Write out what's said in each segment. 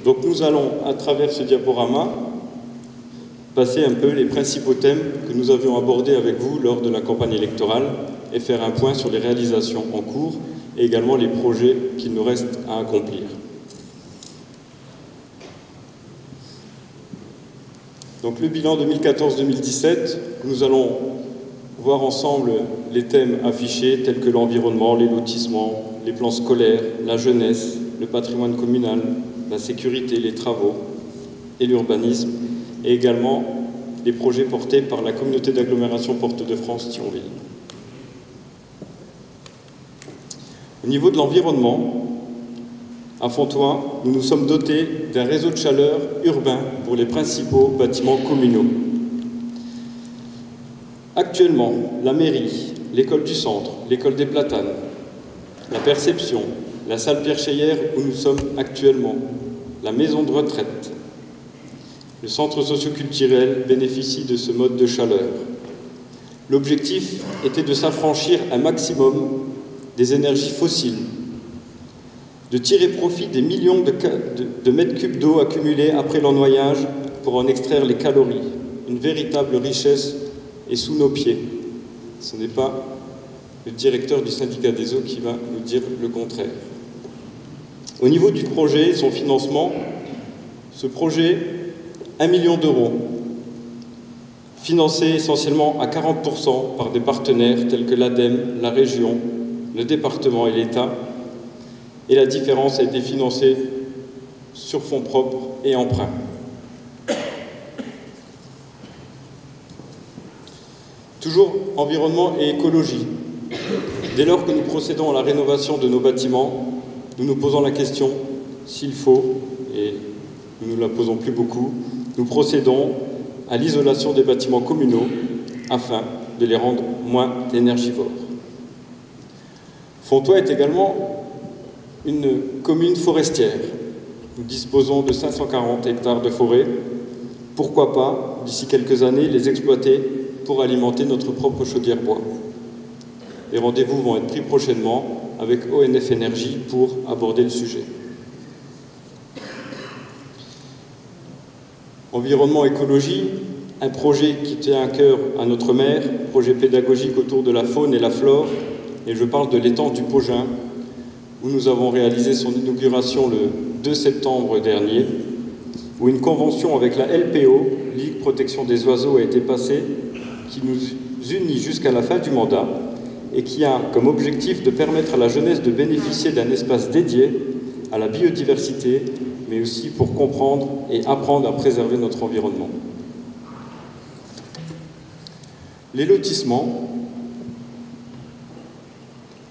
Donc nous allons, à travers ce diaporama, passer un peu les principaux thèmes que nous avions abordés avec vous lors de la campagne électorale et faire un point sur les réalisations en cours et également les projets qu'il nous reste à accomplir. Donc le bilan 2014-2017, nous allons voir ensemble les thèmes affichés tels que l'environnement, les lotissements, les plans scolaires, la jeunesse, le patrimoine communal, la sécurité, les travaux et l'urbanisme, et également les projets portés par la communauté d'agglomération Porte-de-France-Thionville. Au niveau de l'environnement, à Fontoy, nous nous sommes dotés d'un réseau de chaleur urbain pour les principaux bâtiments communaux. Actuellement, la mairie, l'école du centre, l'école des Platanes, la Perception, la salle Pierre-Cheillère où nous sommes actuellement, la maison de retraite, le centre socio-culturel bénéficie de ce mode de chaleur. L'objectif était de s'affranchir un maximum des énergies fossiles, de tirer profit des millions de mètres cubes d'eau accumulés après l'ennoyage pour en extraire les calories. Une véritable richesse est sous nos pieds. Ce n'est pas le directeur du syndicat des eaux qui va nous dire le contraire. Au niveau du projet, son financement, ce projet, 1 million d'euros, financé essentiellement à 40% par des partenaires tels que l'ADEME, la région, le département et l'État, et la différence a été financée sur fonds propres et emprunts. Toujours environnement et écologie. Dès lors que nous procédons à la rénovation de nos bâtiments, nous nous posons la question s'il faut, et nous ne la posons plus beaucoup, nous procédons à l'isolation des bâtiments communaux afin de les rendre moins énergivores. Fontoy est également une commune forestière. Nous disposons de 540 hectares de forêt. Pourquoi pas, d'ici quelques années, les exploiter pour alimenter notre propre chaudière bois. Les rendez-vous vont être pris prochainement avec ONF Énergie pour aborder le sujet. Environnement, écologie, un projet qui tient à cœur à notre maire, projet pédagogique autour de la faune et la flore, et je parle de l'étang du Pogin, où nous avons réalisé son inauguration le 2 septembre dernier, où une convention avec la LPO, Ligue Protection des Oiseaux, a été passée, qui nous unit jusqu'à la fin du mandat et qui a comme objectif de permettre à la jeunesse de bénéficier d'un espace dédié à la biodiversité, mais aussi pour comprendre et apprendre à préserver notre environnement. Les lotissements.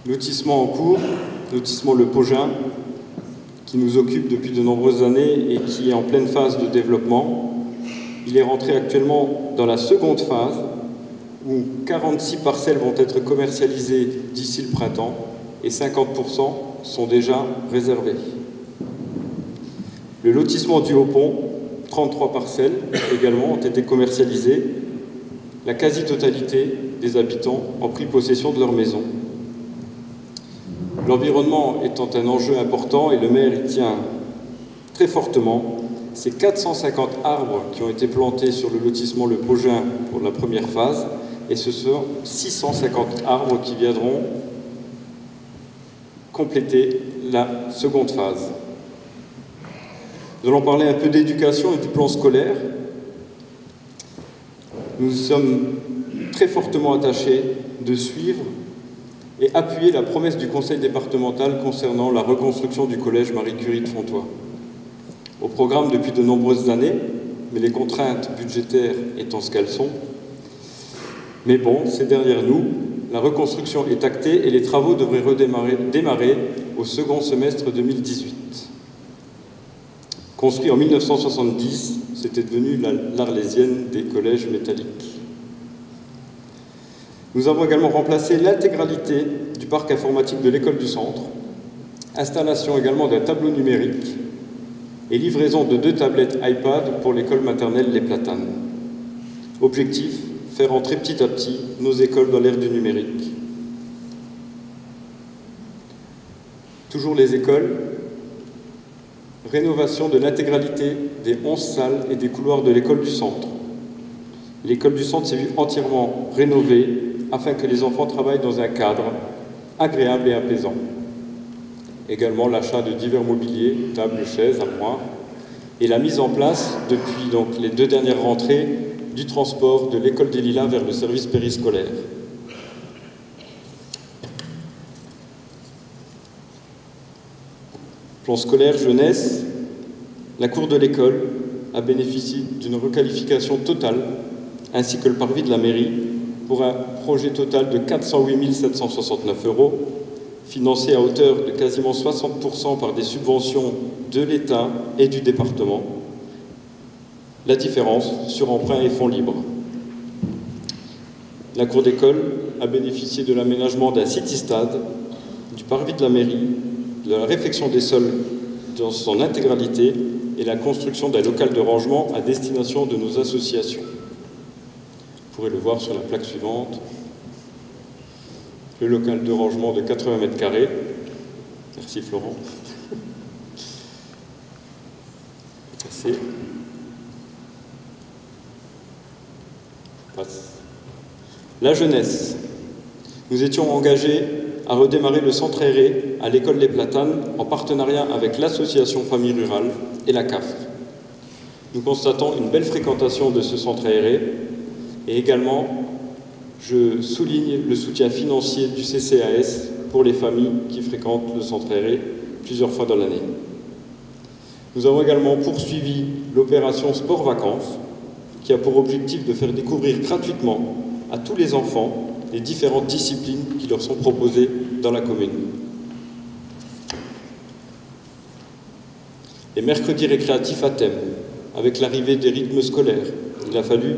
Lotissement en cours, lotissement Le Pogin, qui nous occupe depuis de nombreuses années et qui est en pleine phase de développement. Il est rentré actuellement dans la seconde phase, où 46 parcelles vont être commercialisées d'ici le printemps et 50% sont déjà réservées. Le lotissement du Haut-Pont, 33 parcelles également ont été commercialisées. La quasi-totalité des habitants ont pris possession de leur maison. L'environnement étant un enjeu important et le maire y tient très fortement, c'est 450 arbres qui ont été plantés sur le lotissement Le Pogin pour la première phase et ce sont 650 arbres qui viendront compléter la seconde phase. Nous allons parler un peu d'éducation et du plan scolaire. Nous sommes très fortement attachés de suivre et appuyer la promesse du conseil départemental concernant la reconstruction du collège Marie Curie de Fontoy. Au programme depuis de nombreuses années, mais les contraintes budgétaires étant ce qu'elles sont. Mais bon, c'est derrière nous, la reconstruction est actée et les travaux devraient démarrer au second semestre 2018. Construit en 1970, c'était devenu l'Arlésienne des collèges métalliques. Nous avons également remplacé l'intégralité du parc informatique de l'école du centre, installation également d'un tableau numérique et livraison de 2 tablettes iPad pour l'école maternelle Les Platanes. Objectif, faire entrer petit à petit nos écoles dans l'ère du numérique. Toujours les écoles. Rénovation de l'intégralité des 11 salles et des couloirs de l'école du centre. L'école du centre s'est vue entièrement rénovée afin que les enfants travaillent dans un cadre agréable et apaisant. Également l'achat de divers mobiliers, tables, chaises, armoires, et la mise en place, depuis donc les 2 dernières rentrées, du transport de l'école des Lilas vers le service périscolaire. Plan scolaire jeunesse, la cour de l'école a bénéficié d'une requalification totale, ainsi que le parvis de la mairie, pour un projet total de 408 769 €, financé à hauteur de quasiment 60% par des subventions de l'État et du département. La différence sur emprunt et fonds libres. La cour d'école a bénéficié de l'aménagement d'un city-stade, du parvis de la mairie, de la réfection des sols dans son intégralité et la construction d'un local de rangement à destination de nos associations. Vous pourrez le voir sur la plaque suivante. Le local de rangement de 80 mètres carrés. Merci Florent. Merci. La jeunesse. Nous étions engagés à redémarrer le centre aéré à l'école des Platanes en partenariat avec l'association Famille Rurale et la CAF. Nous constatons une belle fréquentation de ce centre aéré et également, je souligne le soutien financier du CCAS pour les familles qui fréquentent le centre aéré plusieurs fois dans l'année. Nous avons également poursuivi l'opération Sport-Vacances qui a pour objectif de faire découvrir gratuitement à tous les enfants les différentes disciplines qui leur sont proposées dans la commune. Les mercredis récréatifs à thème, avec l'arrivée des rythmes scolaires. Il a fallu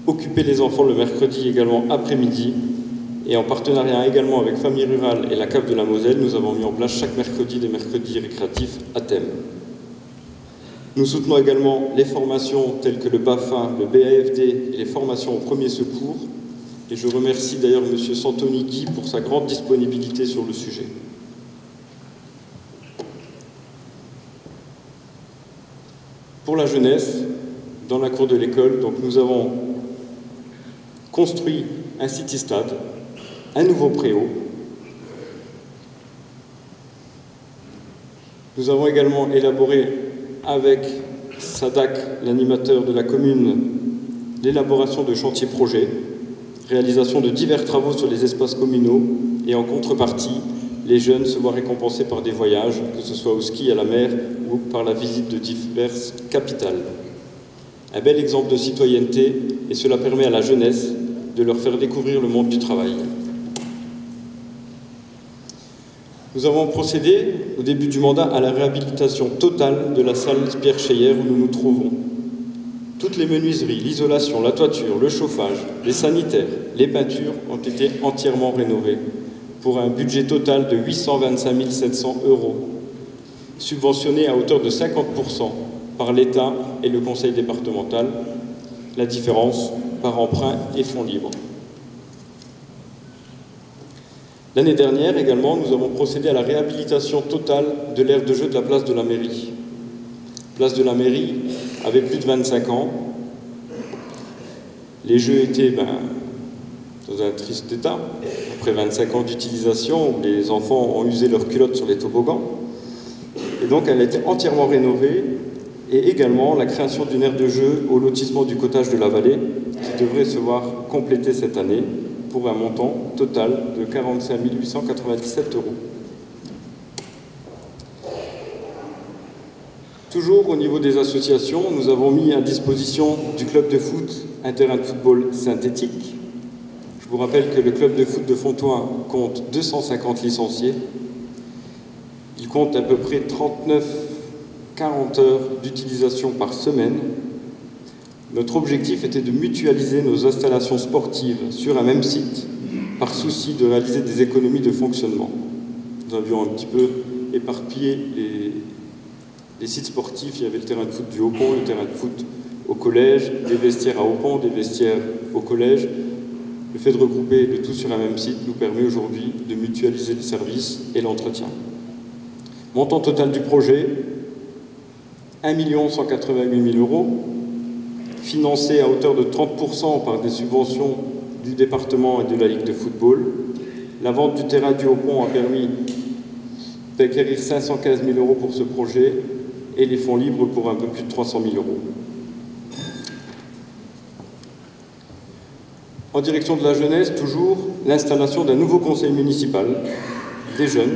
occuper les enfants le mercredi également après-midi et en partenariat également avec Famille Rurale et la CAF de la Moselle, nous avons mis en place chaque mercredi des mercredis récréatifs à thème. Nous soutenons également les formations telles que le BAFA, le BAFD et les formations au premier secours. Et je remercie d'ailleurs M. Santoni pour sa grande disponibilité sur le sujet. Pour la jeunesse, dans la cour de l'école, donc nous avons construit un city-stade, un nouveau préau. Nous avons également élaboré avec Sadak, l'animateur de la commune, l'élaboration de chantiers projets, réalisation de divers travaux sur les espaces communaux et en contrepartie, les jeunes se voient récompensés par des voyages, que ce soit au ski, à la mer ou par la visite de diverses capitales. Un bel exemple de citoyenneté et cela permet à la jeunesse de leur faire découvrir le monde du travail. Nous avons procédé, au début du mandat, à la réhabilitation totale de la salle Pierre Cheyer où nous nous trouvons. Toutes les menuiseries, l'isolation, la toiture, le chauffage, les sanitaires, les peintures ont été entièrement rénovées pour un budget total de 825 700 €, subventionné à hauteur de 50% par l'État et le conseil départemental, la différence par emprunt et fonds libres. L'année dernière également, nous avons procédé à la réhabilitation totale de l'aire de jeu de la place de la mairie. Place de la mairie avait plus de 25 ans. Les jeux étaient dans un triste état, après 25 ans d'utilisation, où les enfants ont usé leurs culottes sur les toboggans. Et donc elle a été entièrement rénovée, et également la création d'une aire de jeu au lotissement du cottage de la Vallée, qui devrait se voir complétée cette année, pour un montant total de 45 897 €. Toujours au niveau des associations, nous avons mis à disposition du club de foot un terrain de football synthétique. Je vous rappelle que le club de foot de Fontoin compte 250 licenciés. Il compte à peu près 39-40 heures d'utilisation par semaine. Notre objectif était de mutualiser nos installations sportives sur un même site par souci de réaliser des économies de fonctionnement. Nous avions un petit peu éparpillé les sites sportifs. Il y avait le terrain de foot du Haut-Pont, le terrain de foot au collège, des vestiaires à Haut-Pont, des vestiaires au collège. Le fait de regrouper le tout sur un même site nous permet aujourd'hui de mutualiser les services et l'entretien. Montant total du projet, 1 188 000 €, financés à hauteur de 30% par des subventions du département et de la Ligue de football. La vente du terrain du Haut-Pont a permis d'acquérir 515 000 € pour ce projet et les fonds libres pour un peu plus de 300 000 €. En direction de la jeunesse, toujours, l'installation d'un nouveau conseil municipal des jeunes.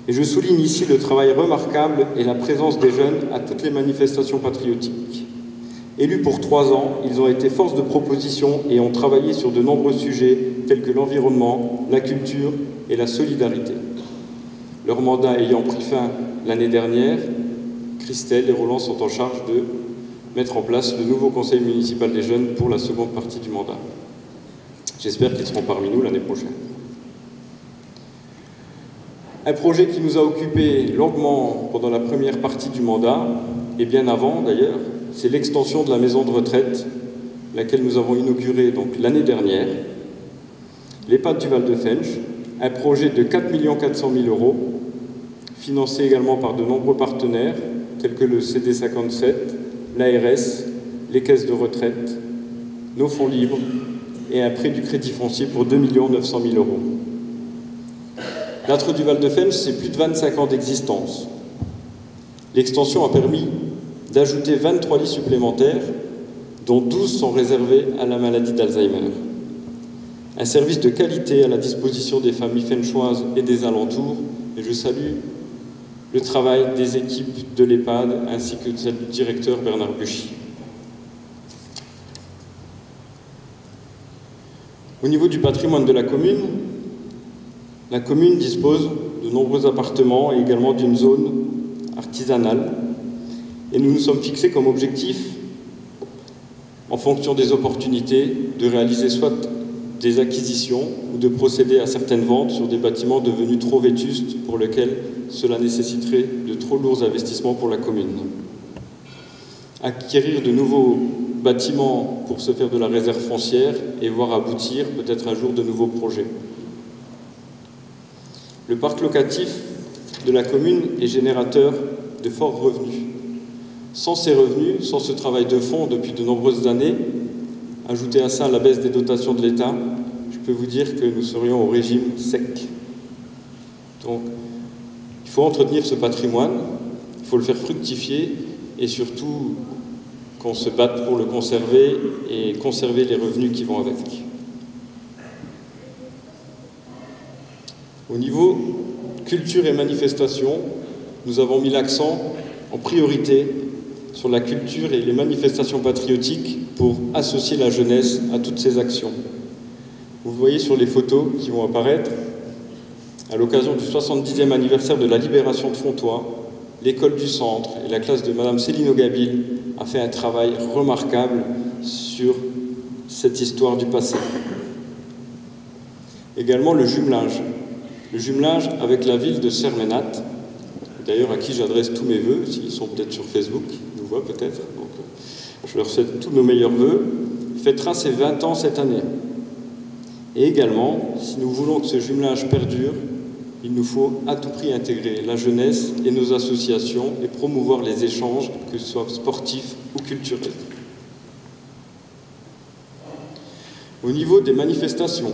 Et je souligne ici le travail remarquable et la présence des jeunes à toutes les manifestations patriotiques. Élus pour 3 ans, ils ont été force de proposition et ont travaillé sur de nombreux sujets tels que l'environnement, la culture et la solidarité. Leur mandat ayant pris fin l'année dernière, Christelle et Roland sont en charge de mettre en place le nouveau conseil municipal des jeunes pour la seconde partie du mandat. J'espère qu'ils seront parmi nous l'année prochaine. Un projet qui nous a occupé longuement pendant la première partie du mandat, et bien avant d'ailleurs, c'est l'extension de la maison de retraite, laquelle nous avons inaugurée l'année dernière. L'EHPAD du Val-de-Fensch, un projet de 4 400 000 €, financé également par de nombreux partenaires, tels que le CD57, l'ARS, les caisses de retraite, nos fonds libres et un prêt du Crédit Foncier pour 2 900 000 €. L'âtre du Val-de-Fensch, c'est plus de 25 ans d'existence. L'extension a permis d'ajouter 23 lits supplémentaires, dont 12 sont réservés à la maladie d'Alzheimer. Un service de qualité à la disposition des familles fenchoises et des alentours, et je salue le travail des équipes de l'EHPAD ainsi que celle du directeur Bernard Buchy. Au niveau du patrimoine de la commune dispose de nombreux appartements et également d'une zone artisanale. Et nous nous sommes fixés comme objectif, en fonction des opportunités, de réaliser soit des acquisitions ou de procéder à certaines ventes sur des bâtiments devenus trop vétustes pour lesquels cela nécessiterait de trop lourds investissements pour la commune. Acquérir de nouveaux bâtiments pour se faire de la réserve foncière et voir aboutir peut-être un jour de nouveaux projets. Le parc locatif de la commune est générateur de forts revenus. Sans ces revenus, sans ce travail de fond depuis de nombreuses années, ajouté à ça la baisse des dotations de l'État, je peux vous dire que nous serions au régime sec. Donc, il faut entretenir ce patrimoine, il faut le faire fructifier et surtout qu'on se batte pour le conserver et conserver les revenus qui vont avec. Au niveau culture et manifestation, nous avons mis l'accent en priorité sur la culture et les manifestations patriotiques pour associer la jeunesse à toutes ces actions. Vous voyez sur les photos qui vont apparaître, à l'occasion du 70e anniversaire de la libération de Fontoy, l'école du centre et la classe de Madame Céline Augabil a fait un travail remarquable sur cette histoire du passé. Également le jumelage avec la ville de Sermenat, d'ailleurs à qui j'adresse tous mes vœux, s'ils sont peut-être sur Facebook, ils nous voient peut-être, donc je leur souhaite tous nos meilleurs vœux, fêtera ses 20 ans cette année. Et également, si nous voulons que ce jumelage perdure, il nous faut à tout prix intégrer la jeunesse et nos associations et promouvoir les échanges, que ce soit sportifs ou culturels. Au niveau des manifestations,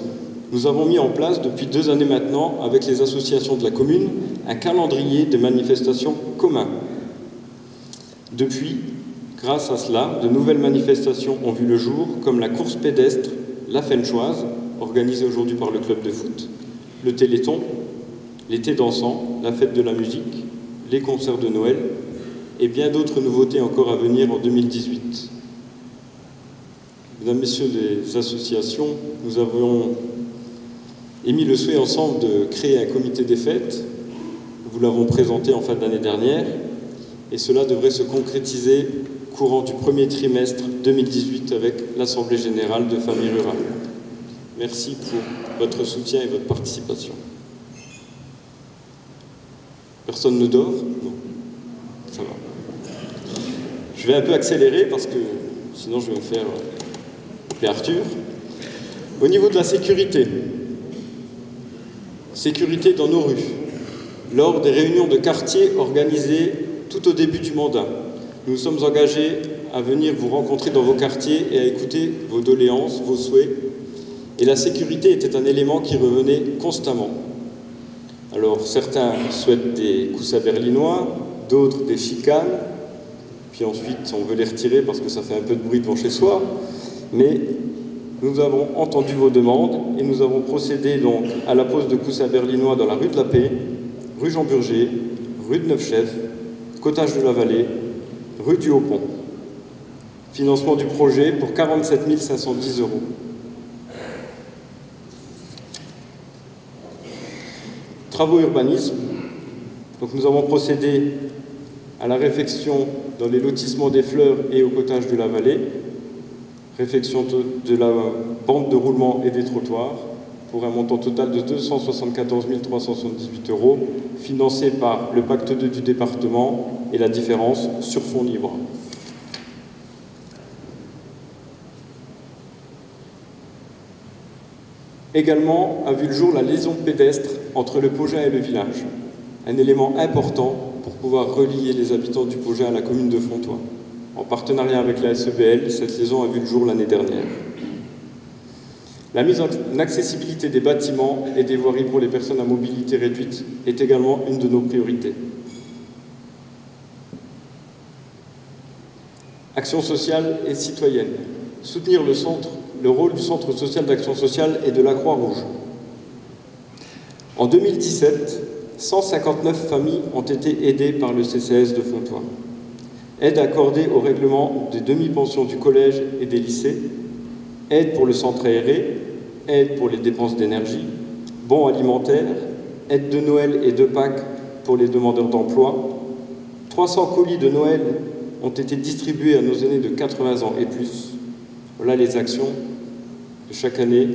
nous avons mis en place depuis 2 années maintenant, avec les associations de la commune, un calendrier de manifestations commun. Depuis, grâce à cela, de nouvelles manifestations ont vu le jour, comme la course pédestre, la Fenchoise, organisée aujourd'hui par le club de foot, le Téléthon, l'été dansant, la fête de la musique, les concerts de Noël et bien d'autres nouveautés encore à venir en 2018. Mesdames, Messieurs des associations, nous avons émis le souhait ensemble de créer un comité des fêtes. Nous l'avons présenté en fin d'année dernière et cela devrait se concrétiser courant du premier trimestre 2018 avec l'Assemblée générale de familles rurales. Merci pour votre soutien et votre participation. Personne ne dort? Non. Ça va. Je vais un peu accélérer parce que sinon je vais me faire appeler Arthur. Au niveau de la sécurité dans nos rues, lors des réunions de quartier organisées tout au début du mandat, nous nous sommes engagés à venir vous rencontrer dans vos quartiers et à écouter vos doléances, vos souhaits. Et la sécurité était un élément qui revenait constamment. Alors certains souhaitent des coussins berlinois, d'autres des chicanes, puis ensuite on veut les retirer parce que ça fait un peu de bruit devant chez soi. Mais nous avons entendu vos demandes et nous avons procédé donc à la pose de coussins berlinois dans la rue de la Paix, rue Jean Burger, rue de Neufchef, Cottage de la Vallée, rue du Haut-Pont. Financement du projet pour 47 510 €. Travaux urbanisme. Donc nous avons procédé à la réfection dans les lotissements des Fleurs et au Cottage de la Vallée, réfection de la bande de roulement et des trottoirs, pour un montant total de 274 378 €, financé par le Pacte 2 du département et la différence sur fonds libres. Également a vu le jour la liaison pédestre entre le Pogin et le village, un élément important pour pouvoir relier les habitants du Pogin à la commune de Fontoy. En partenariat avec la SEBL, cette liaison a vu le jour l'année dernière. La mise en accessibilité des bâtiments et des voiries pour les personnes à mobilité réduite est également une de nos priorités. Action sociale et citoyenne. Soutenir le rôle du Centre social d'action sociale et de la Croix-Rouge. En 2017, 159 familles ont été aidées par le CCAS de Fontoy. Aide accordée au règlement des demi-pensions du collège et des lycées, aide pour le centre aéré, aide pour les dépenses d'énergie, bons alimentaires, aide de Noël et de Pâques pour les demandeurs d'emploi. 300 colis de Noël ont été distribués à nos aînés de 80 ans et plus. Voilà les actions de chaque année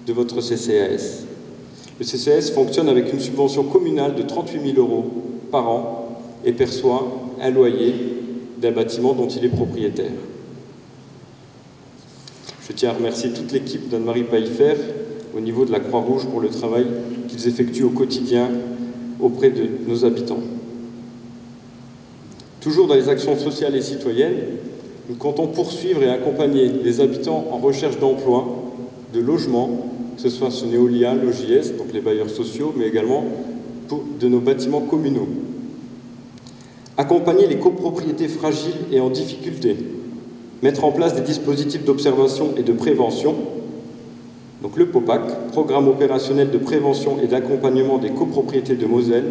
de votre CCAS. Le CCAS fonctionne avec une subvention communale de 38 000 € par an et perçoit un loyer d'un bâtiment dont il est propriétaire. Je tiens à remercier toute l'équipe d'Anne-Marie Paillefer au niveau de la Croix-Rouge pour le travail qu'ils effectuent au quotidien auprès de nos habitants. Toujours dans les actions sociales et citoyennes, nous comptons poursuivre et accompagner les habitants en recherche d'emploi, de logement, que ce soit sur Néolia, l'OJS, donc les bailleurs sociaux, mais également de nos bâtiments communaux. Accompagner les copropriétés fragiles et en difficulté, mettre en place des dispositifs d'observation et de prévention, donc le POPAC, Programme opérationnel de prévention et d'accompagnement des copropriétés de Moselle,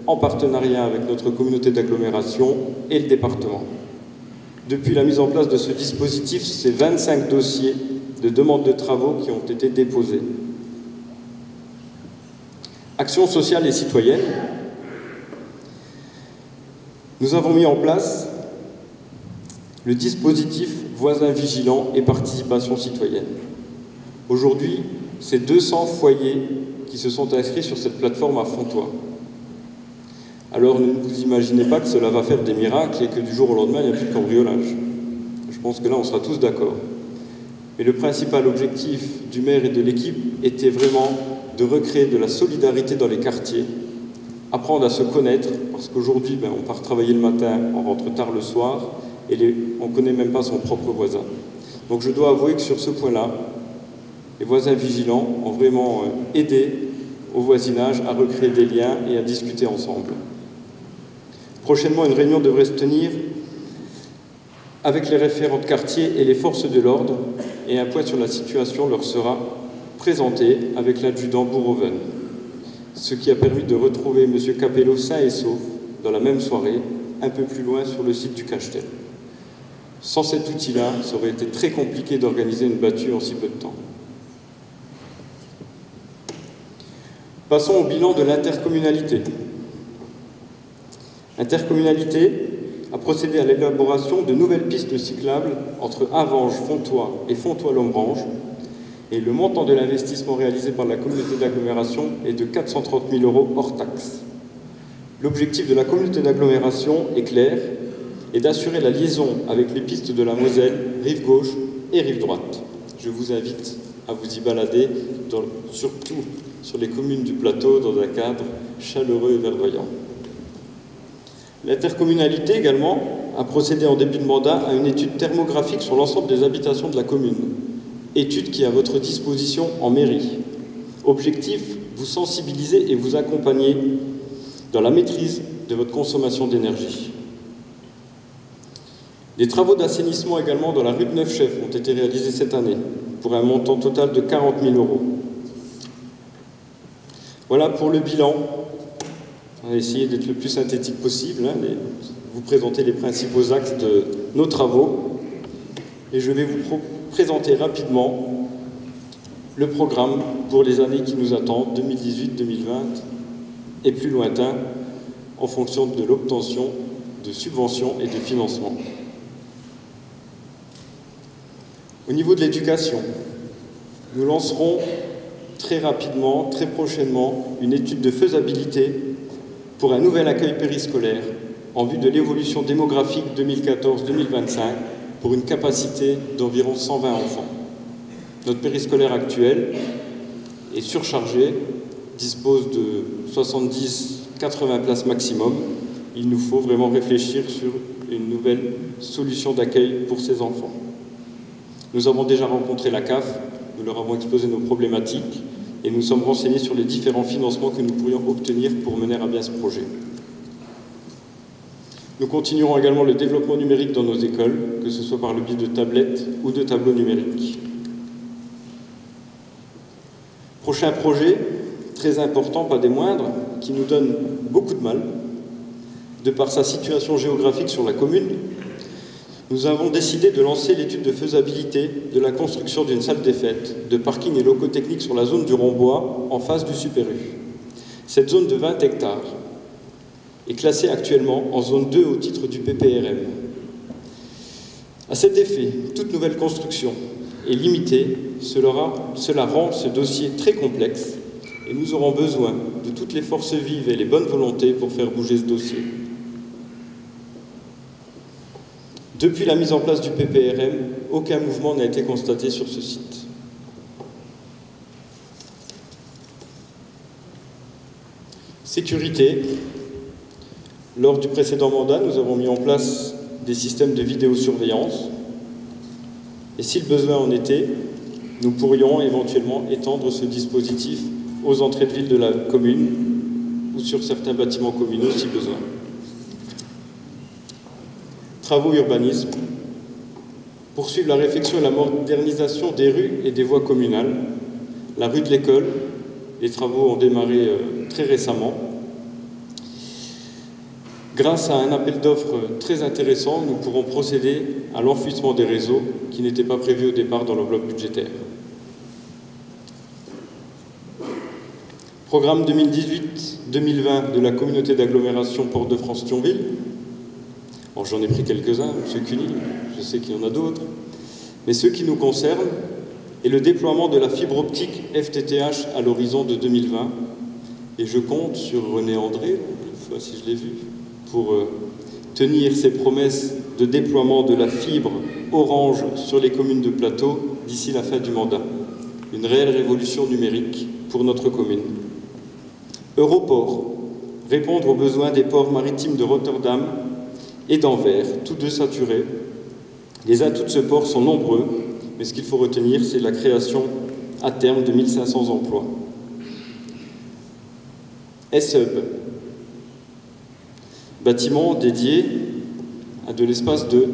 en partenariat avec notre communauté d'agglomération et le département. Depuis la mise en place de ce dispositif, c'est 25 dossiers de demande de travaux qui ont été déposés. Action sociale et citoyenne. Nous avons mis en place le dispositif voisins vigilants et participation citoyenne. Aujourd'hui, c'est 200 foyers qui se sont inscrits sur cette plateforme à Fontoy. Alors ne vous imaginez pas que cela va faire des miracles et que du jour au lendemain, il n'y a plus de cambriolage. Je pense que là, on sera tous d'accord. Mais le principal objectif du maire et de l'équipe était vraiment de recréer de la solidarité dans les quartiers, apprendre à se connaître, parce qu'aujourd'hui, on part travailler le matin, on rentre tard le soir, et on ne connaît même pas son propre voisin. Donc je dois avouer que sur ce point-là, les voisins vigilants ont vraiment aidé au voisinage à recréer des liens et à discuter ensemble. Prochainement, une réunion devrait se tenir avec les référents de quartier et les forces de l'ordre, et un point sur la situation leur sera présenté avec l'adjudant Bourroven, ce qui a permis de retrouver M. Capello sain et sauf dans la même soirée, un peu plus loin sur le site du Cachetel. Sans cet outil-là, ça aurait été très compliqué d'organiser une battue en si peu de temps. Passons au bilan de l'intercommunalité. L'intercommunalité a procédé à l'élaboration de nouvelles pistes cyclables entre Avange, Fontoy et Fontoy-Lombrange, et le montant de l'investissement réalisé par la communauté d'agglomération est de 430 000 € hors taxe. L'objectif de la communauté d'agglomération est clair, et d'assurer la liaison avec les pistes de la Moselle, rive gauche et rive droite. Je vous invite à vous y balader, surtout sur les communes du plateau, dans un cadre chaleureux et verdoyant. L'intercommunalité également a procédé en début de mandat à une étude thermographique sur l'ensemble des habitations de la commune, étude qui est à votre disposition en mairie. Objectif, vous sensibiliser et vous accompagner dans la maîtrise de votre consommation d'énergie. Des travaux d'assainissement également dans la rue de Neufchef ont été réalisés cette année, pour un montant total de 40 000 €. Voilà pour le bilan. On va essayer d'être le plus synthétique possible, vous présenter les principaux axes de nos travaux. Et je vais vous présenter rapidement le programme pour les années qui nous attendent, 2018, 2020 et plus lointain, en fonction de l'obtention de subventions et de financements. Au niveau de l'éducation, nous lancerons très rapidement, très prochainement, une étude de faisabilité pour un nouvel accueil périscolaire en vue de l'évolution démographique 2014-2025 pour une capacité d'environ 120 enfants. Notre périscolaire actuel est surchargé, dispose de 70-80 places maximum. Il nous faut vraiment réfléchir sur une nouvelle solution d'accueil pour ces enfants. Nous avons déjà rencontré la CAF, nous leur avons exposé nos problématiques et nous sommes renseignés sur les différents financements que nous pourrions obtenir pour mener à bien ce projet. Nous continuerons également le développement numérique dans nos écoles, que ce soit par le biais de tablettes ou de tableaux numériques. Prochain projet, très important, pas des moindres, qui nous donne beaucoup de mal, de par sa situation géographique sur la commune. Nous avons décidé de lancer l'étude de faisabilité de la construction d'une salle des fêtes, de parking et locaux techniques sur la zone du Rombois, en face du Super U. Cette zone de 20 hectares est classée actuellement en zone 2 au titre du PPRM. À cet effet, toute nouvelle construction est limitée, cela rend ce dossier très complexe et nous aurons besoin de toutes les forces vives et les bonnes volontés pour faire bouger ce dossier. Depuis la mise en place du PPRM, aucun mouvement n'a été constaté sur ce site. Sécurité. Lors du précédent mandat, nous avons mis en place des systèmes de vidéosurveillance. Et si le besoin en était, nous pourrions éventuellement étendre ce dispositif aux entrées de ville de la commune ou sur certains bâtiments communaux si besoin. Travaux urbanisme. Poursuivre la réflexion et la modernisation des rues et des voies communales. La rue de l'école, les travaux ont démarré très récemment. Grâce à un appel d'offres très intéressant, nous pourrons procéder à l'enfouissement des réseaux qui n'étaient pas prévus au départ dans l'enveloppe budgétaire. Programme 2018-2020 de la communauté d'agglomération Port-de-France-Thionville. Bon, j'en ai pris quelques-uns, M. Cuny, je sais qu'il y en a d'autres, mais ceux qui nous concernent est le déploiement de la fibre optique FTTH à l'horizon de 2020. Et je compte sur René André, une fois si je l'ai vu, pour tenir ses promesses de déploiement de la fibre Orange sur les communes de plateau d'ici la fin du mandat. Une réelle révolution numérique pour notre commune. Europort, répondre aux besoins des ports maritimes de Rotterdam et d'Anvers, tous deux saturés. Les atouts de ce port sont nombreux, mais ce qu'il faut retenir, c'est la création à terme de 1500 emplois. S-Hub, bâtiment dédié à de l'espace de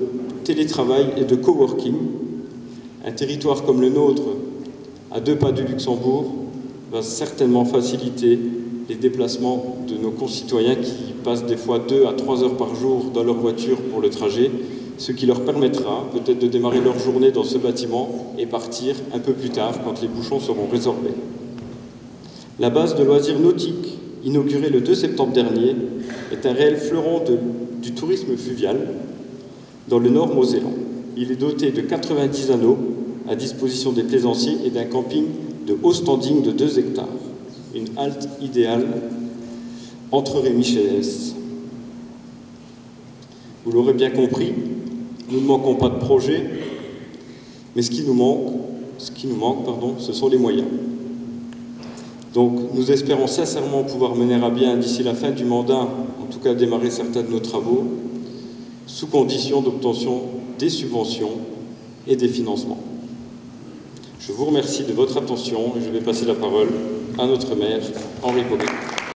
télétravail et de coworking. Un territoire comme le nôtre, à 2 pas du Luxembourg, va certainement faciliter les déplacements de nos concitoyens qui passent des fois 2 à 3 heures par jour dans leur voiture pour le trajet, ce qui leur permettra peut-être de démarrer leur journée dans ce bâtiment et partir un peu plus tard quand les bouchons seront résorbés. La base de loisirs nautiques, inaugurée le 2 septembre dernier, est un réel fleuron du tourisme fluvial dans le nord mosellan. Il est doté de 90 anneaux à disposition des plaisanciers et d'un camping de haut standing de 2 hectares. Une halte idéale entre Rémy-Chénès. Vous l'aurez bien compris, nous ne manquons pas de projets, mais ce qui nous manque, ce sont les moyens. Donc nous espérons sincèrement pouvoir mener à bien d'ici la fin du mandat, en tout cas démarrer certains de nos travaux, sous condition d'obtention des subventions et des financements. Je vous remercie de votre attention et je vais passer la parole à notre maire, Henri Paulet.